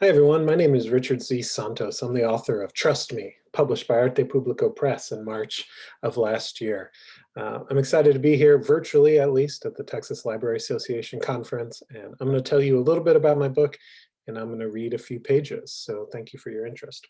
Hi, everyone. My name is Richard Z. Santos. I'm the author of Trust Me, published by Arte Publico Press in March of last year. I'm excited to be here virtually, at least, at the Texas Library Association conference. And I'm going to tell you a little bit about my book, and I'm going to read a few pages. So thank you for your interest.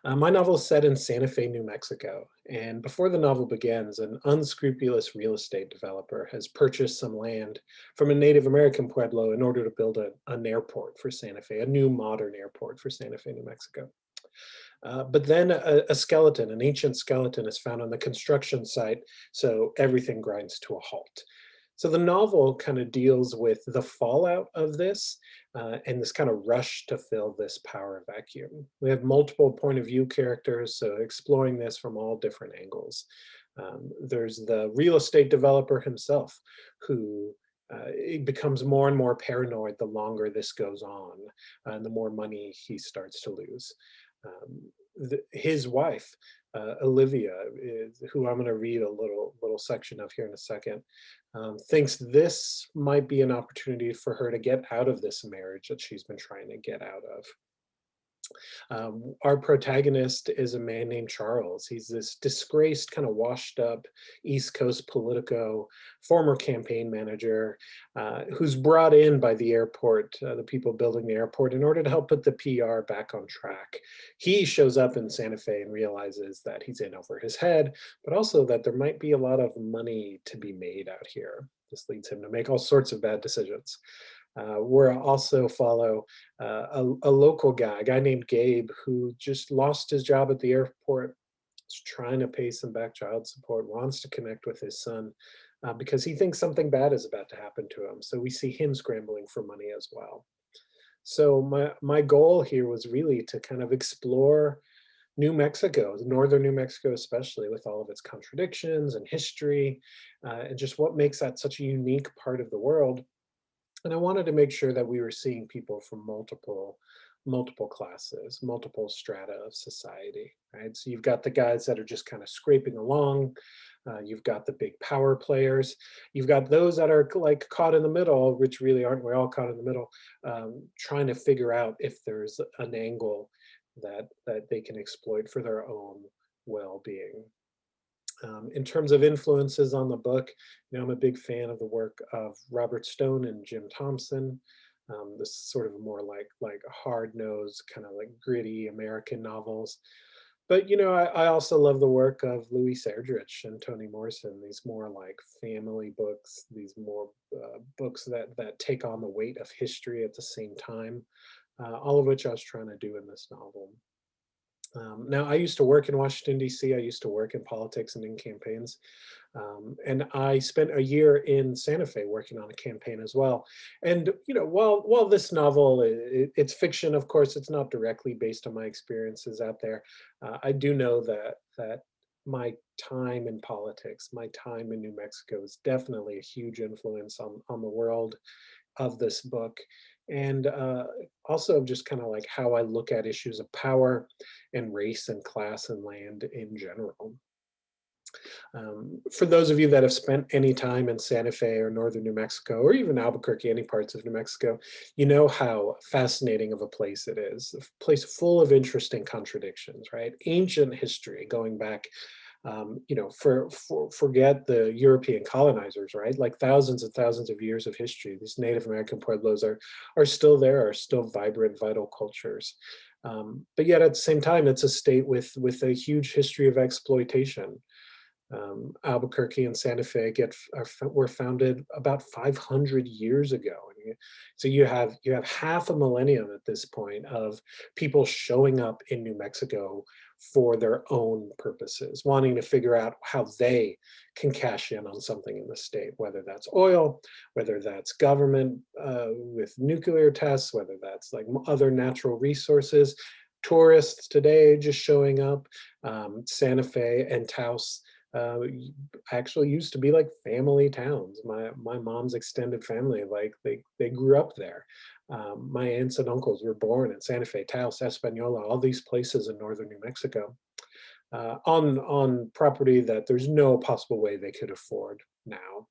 My novel is set in Santa Fe, New Mexico, and before the novel begins, an unscrupulous real estate developer has purchased some land from a Native American pueblo in order to build an airport for Santa Fe, a new modern airport for Santa Fe, New Mexico. But then a skeleton, an ancient skeleton, is found on the construction site, so everything grinds to a halt. So the novel kind of deals with the fallout of this and this kind of rush to fill this power vacuum. We have multiple point of view characters, so exploring this from all different angles. There's the real estate developer himself, who it becomes more and more paranoid the longer this goes on, and the more money he starts to lose. His wife, Olivia, who I'm going to read a little section of here in a second, thinks this might be an opportunity for her to get out of this marriage that she's been trying to get out of. Our protagonist is a man named Charles. He's this disgraced, kind of washed up East Coast politico, former campaign manager, who's brought in by the airport, the people building the airport, in order to help put the PR back on track. He shows up in Santa Fe and realizes that he's in over his head, but also that there might be a lot of money to be made out here. This leads him to make all sorts of bad decisions. We'll also follow a local guy, a guy named Gabe, who just lost his job at the airport, is trying to pay some back child support, wants to connect with his son because he thinks something bad is about to happen to him. So we see him scrambling for money as well. So my goal here was really to kind of explore New Mexico, northern New Mexico especially, with all of its contradictions and history, and just what makes that such a unique part of the world. And I wanted to make sure that we were seeing people from multiple classes, multiple strata of society, right? So you've got the guys that are just kind of scraping along. You've got the big power players. You've got those that are like caught in the middle, which really aren't. We're all caught in the middle, trying to figure out if there's an angle that they can exploit for their own well-being. In terms of influences on the book, I'm a big fan of the work of Robert Stone and Jim Thompson. This sort of more like hard-nosed, kind of like gritty American novels. But I also love the work of Louise Erdrich and Toni Morrison. These more like family books, these more books that take on the weight of history at the same time. All of which I was trying to do in this novel. Now, I used to work in Washington, D.C. I used to work in politics and in campaigns. And I spent a year in Santa Fe working on a campaign as well. And, while this novel, it's fiction, of course, it's not directly based on my experiences out there. I do know that my time in politics, my time in New Mexico is definitely a huge influence on the world of this book. And also just kind of like how I look at issues of power and race and class and land in general. For those of you that have spent any time in Santa Fe or northern New Mexico, or even Albuquerque, any parts of New Mexico, you know how fascinating of a place it is. A place full of interesting contradictions, right? Ancient history going back, forget the European colonizers, right? Like thousands and thousands of years of history. These Native American pueblos are still there, are still vibrant, vital cultures. But yet at the same time, it's a state with a huge history of exploitation. Albuquerque and Santa Fe were founded about 500 years ago. So you have half a millennium at this point of people showing up in New Mexico for their own purposes, wanting to figure out how they can cash in on something in the state, whether that's oil, whether that's government with nuclear tests, whether that's like other natural resources. Tourists today just showing up. Santa Fe and Taos actually used to be like family towns. My mom's extended family, like they grew up there. My aunts and uncles were born in Santa Fe, Taos, Espanola, all these places in northern New Mexico, on property that there's no possible way they could afford now.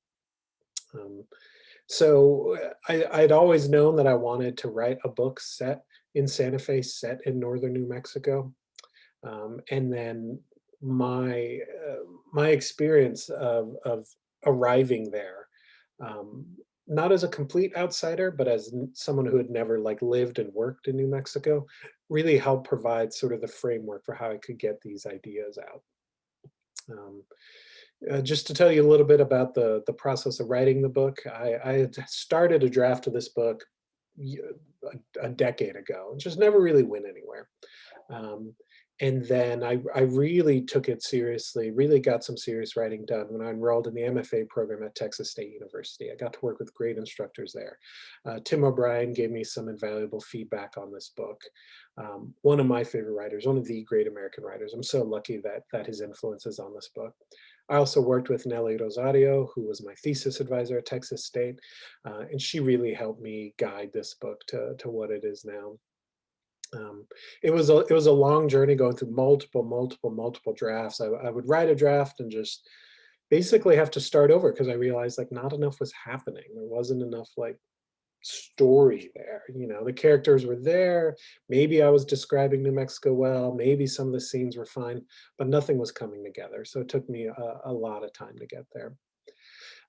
So I'd always known that I wanted to write a book set in Santa Fe, set in northern New Mexico. And then my my experience of arriving there, um, not as a complete outsider, but as someone who had never like lived and worked in New Mexico, really helped provide sort of the framework for how I could get these ideas out. Um, just to tell you a little bit about the process of writing the book, I had started a draft of this book y- a decade ago, and just never really went anywhere. Um, and then I really took it seriously, really got some serious writing done when I enrolled in the MFA program at Texas State University. I got to work with great instructors there. Tim O'Brien gave me some invaluable feedback on this book. One of my favorite writers, one of the great American writers. I'm so lucky that his influence is on this book. I also worked with Nelly Rosario, who was my thesis advisor at Texas State, and she really helped me guide this book to what it is now. Um, it was a long journey going through multiple drafts. I would write a draft and just basically have to start over because I realized like not enough was happening. There wasn't enough like story there. You know, the characters were there. Maybe I was describing New Mexico well. Maybe some of the scenes were fine, but nothing was coming together. So it took me a lot of time to get there.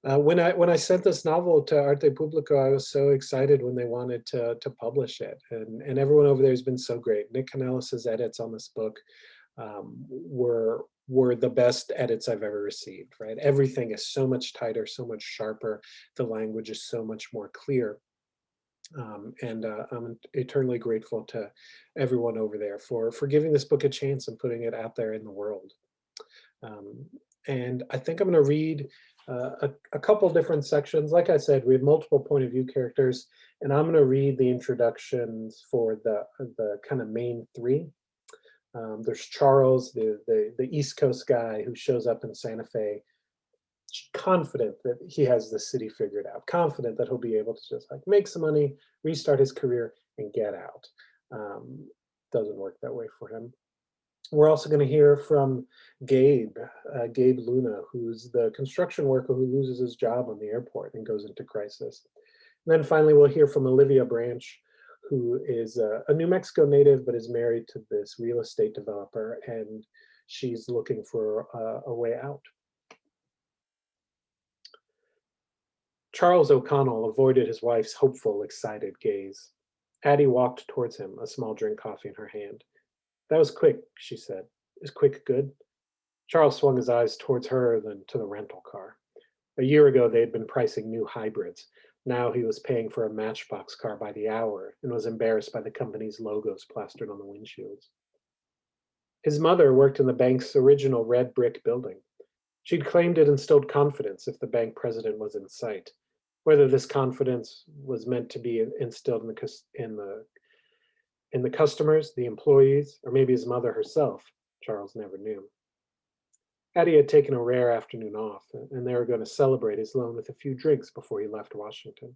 When I sent this novel to Arte Publico, I was so excited when they wanted to publish it, and everyone over there has been so great. Nick Canellis's edits on this book were the best edits I've ever received. Right, everything is so much tighter, so much sharper. The language is so much more clear, and I'm eternally grateful to everyone over there for giving this book a chance and putting it out there in the world. Um, and I think I'm going to read a couple different sections. Like I said, we have multiple point of view characters, and I'm going to read the introductions for the kind of main three. There's Charles, the East Coast guy who shows up in Santa Fe, confident that he has the city figured out, confident that he'll be able to just like make some money, restart his career, and get out. Um, doesn't work that way for him. We're also going to hear from Gabe Luna, who's the construction worker who loses his job on the airport and goes into crisis. And then finally, we'll hear from Olivia Branch, who is a New Mexico native but is married to this real estate developer, and she's looking for a way out. Charles O'Connell avoided his wife's hopeful, excited gaze. Addie walked towards him, a small drink coffee in her hand. That was quick, she said. Is quick good? Charles swung his eyes towards her, then to the rental car. A year ago, they had been pricing new hybrids. Now he was paying for a Matchbox car by the hour and was embarrassed by the company's logos plastered on the windshields. His mother worked in the bank's original red brick building. She'd claimed it instilled confidence if the bank president was in sight. Whether this confidence was meant to be instilled in the customers, the employees, or maybe his mother herself, Charles never knew. Addie had taken a rare afternoon off, and they were going to celebrate his loan with a few drinks before he left Washington.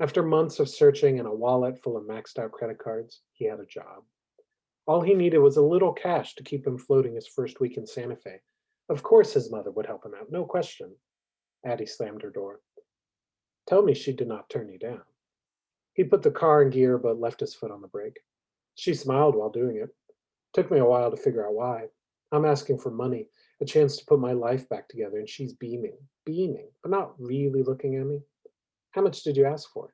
After months of searching and a wallet full of maxed out credit cards, he had a job. All he needed was a little cash to keep him floating his first week in Santa Fe. Of course his mother would help him out, no question. Addie slammed her door. Tell me she did not turn you down. He put the car in gear but left his foot on the brake. She smiled while doing it. Took me a while to figure out why. I'm asking for money, a chance to put my life back together, and she's beaming, but not really looking at me. How much did you ask for?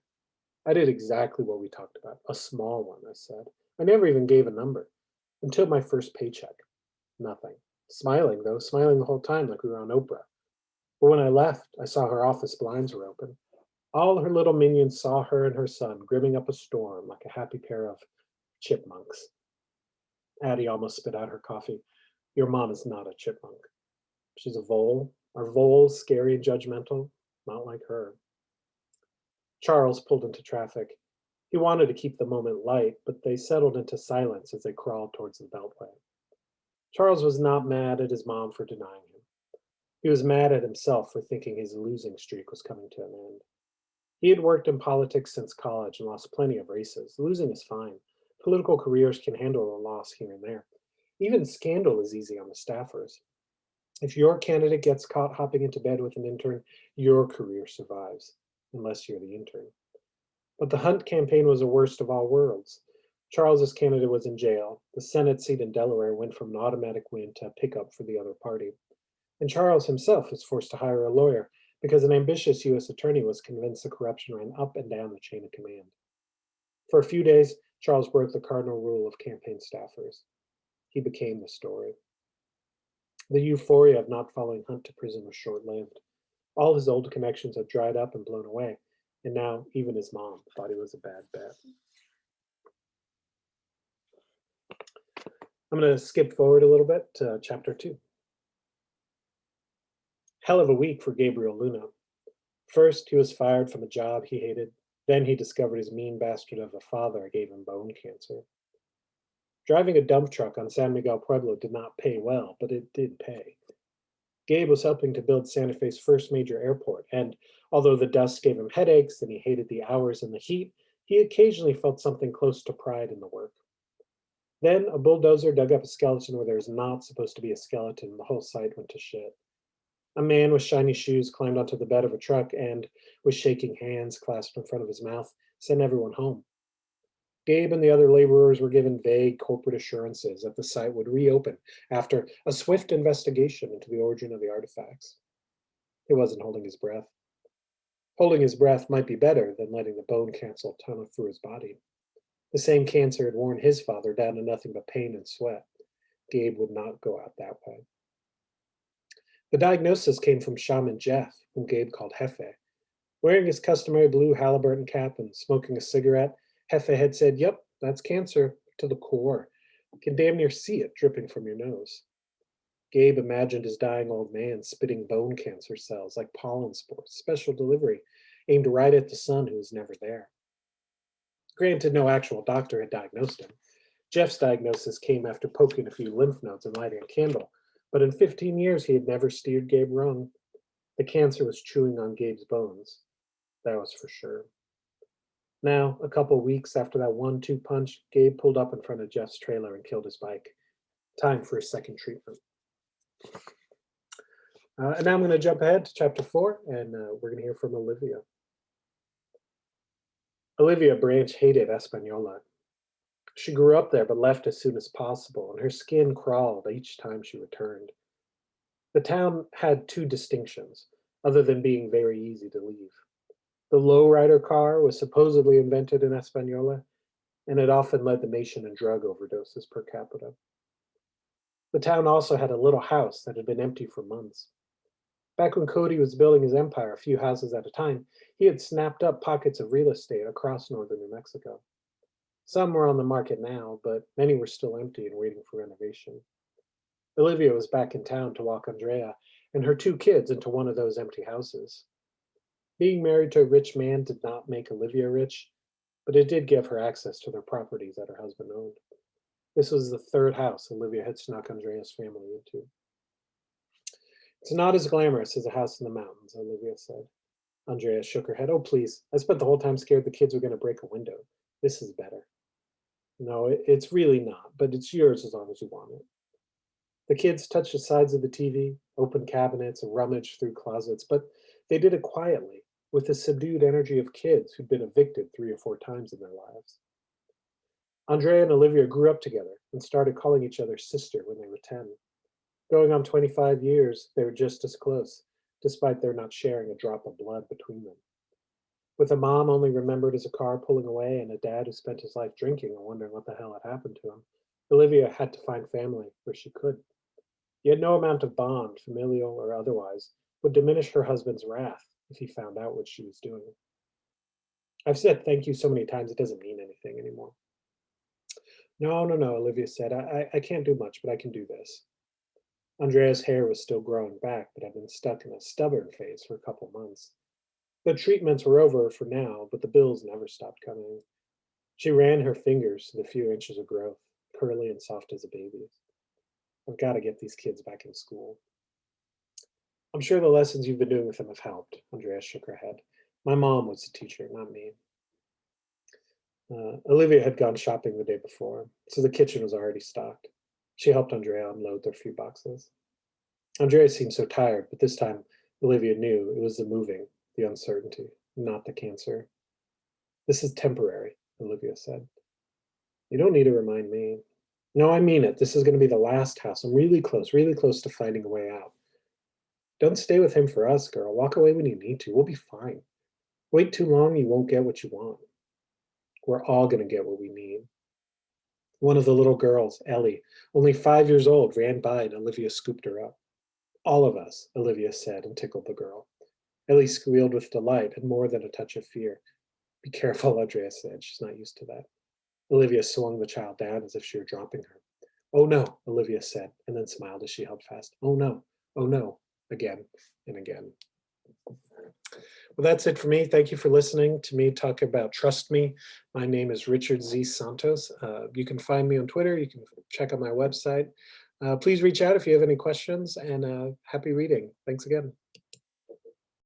I did exactly what we talked about, a small one, I said. I never even gave a number. Until my first paycheck. Nothing. Smiling, though, smiling the whole time like we were on Oprah. But when I left, I saw her office blinds were open. All her little minions saw her and her son grimming up a storm like a happy pair of chipmunks. Addie almost spit out her coffee. Your mom is not a chipmunk. She's a vole. Are voles scary and judgmental? Not like her. Charles pulled into traffic. He wanted to keep the moment light, but they settled into silence as they crawled towards the Beltway. Charles was not mad at his mom for denying him. He was mad at himself for thinking his losing streak was coming to an end. He had worked in politics since college and lost plenty of races. Losing is fine. Political careers can handle a loss here and there. Even scandal is easy on the staffers. If your candidate gets caught hopping into bed with an intern, your career survives. unless you're the intern. But the Hunt campaign was the worst of all worlds. Charles's candidate was in jail. The Senate seat in Delaware went from an automatic win to a pickup for the other party. And Charles himself was forced to hire a lawyer because an ambitious U.S. attorney was convinced the corruption ran up and down the chain of command. For a few days, Charles broke the cardinal rule of campaign staffers. He became the story. The euphoria of not following Hunt to prison was short-lived. All his old connections had dried up and blown away, and now even his mom thought he was a bad bet. I'm going to skip forward a little bit to chapter 2. Hell of a week for Gabriel Luna. First, he was fired from a job he hated. Then he discovered his mean bastard of a father gave him bone cancer. Driving a dump truck on San Miguel Pueblo did not pay well, but it did pay. Gabe was helping to build Santa Fe's first major airport, and although the dust gave him headaches and he hated the hours and the heat, he occasionally felt something close to pride in the work. Then a bulldozer dug up a skeleton where there was not supposed to be a skeleton, and the whole site went to shit. A man with shiny shoes climbed onto the bed of a truck and, with shaking hands clasped in front of his mouth, sent everyone home. Gabe and the other laborers were given vague corporate assurances that the site would reopen after a swift investigation into the origin of the artifacts. He wasn't holding his breath. Holding his breath might be better than letting the bone cancer tunnel through his body. The same cancer had worn his father down to nothing but pain and sweat. Gabe would not go out that way. The diagnosis came from Shaman Jeff, whom Gabe called Jefe. Wearing his customary blue Halliburton cap and smoking a cigarette, Jefe had said, "Yep, that's cancer to the core. You can damn near see it dripping from your nose." Gabe imagined his dying old man spitting bone cancer cells like pollen spores, special delivery, aimed right at the son who was never there. Granted, no actual doctor had diagnosed him. Jeff's diagnosis came after poking a few lymph nodes and lighting a candle, but in 15 years he had never steered Gabe wrong. The cancer was chewing on Gabe's bones. That was for sure. Now, a couple weeks after that 1-2 punch, Gabe pulled up in front of Jeff's trailer and killed his bike. Time for a second treatment. And now I'm going to jump ahead to chapter 4, and we're going to hear from Olivia. Olivia Branch hated Espanola. She grew up there but left as soon as possible, and her skin crawled each time she returned. The town had two distinctions, other than being very easy to leave. The lowrider car was supposedly invented in Espanola, and it often led the nation in drug overdoses per capita. The town also had a little house that had been empty for months. Back when Cody was building his empire a few houses at a time, he had snapped up pockets of real estate across northern New Mexico. Some were on the market now, but many were still empty and waiting for renovation. Olivia was back in town to walk Andrea and her 2 kids into one of those empty houses. Being married to a rich man did not make Olivia rich, but it did give her access to their properties that her husband owned. This was the 3rd house Olivia had snuck Andrea's family into. "It's not as glamorous as a house in the mountains," Olivia said. Andrea shook her head. "Oh, please. I spent the whole time scared the kids were going to break a window. This is better." "No, it's really not, but it's yours as long as you want it." The kids touched the sides of the TV, opened cabinets, and rummaged through closets, but they did it quietly, with the subdued energy of kids who'd been evicted 3 or 4 times in their lives. Andrea and Olivia grew up together and started calling each other sister when they were 10. Going on 25 years, they were just as close, despite their not sharing a drop of blood between them. With a mom only remembered as a car pulling away and a dad who spent his life drinking and wondering what the hell had happened to him, Olivia had to find family where she could. Yet no amount of bond, familial or otherwise, would diminish her husband's wrath if he found out what she was doing. "I've said thank you so many times it doesn't mean anything anymore." No, Olivia said. I can't do much, but I can do this." Andrea's hair was still growing back, but had been stuck in a stubborn phase for a couple months. The treatments were over for now, but the bills never stopped coming. She ran her fingers through the few inches of growth, curly and soft as a baby's. "I've got to get these kids back in school." "I'm sure the lessons you've been doing with them have helped." Andrea shook her head. "My mom was a teacher, not me." Olivia had gone shopping the day before, so the kitchen was already stocked. She helped Andrea unload their few boxes. Andrea seemed so tired, but this time Olivia knew it was the moving, the uncertainty. not the cancer. This is temporary, Olivia said. You don't need to remind me. No, I mean it. This is going to be the last house. I'm really close to finding a way out. Don't stay with him for us, girl. Walk away when you need to. We'll be fine. Wait too long, you won't get what you want. We're all going to get what we need. One of the little girls, Ellie, only 5 years old, ran by and Olivia scooped her up. All of us, Olivia said and tickled the girl. Ellie squealed with delight and more than a touch of fear. Be careful, Andrea said. She's not used to that. Olivia swung the child down as if she were dropping her. Oh no, Olivia said, and then smiled as she held fast. Oh no, again and again. Well, that's it for me. Thank you for listening to me talk about Trust Me. My name is Richard Z. Santos. You can find me on Twitter. You can check out my website. Please reach out if you have any questions, and happy reading. Thanks again.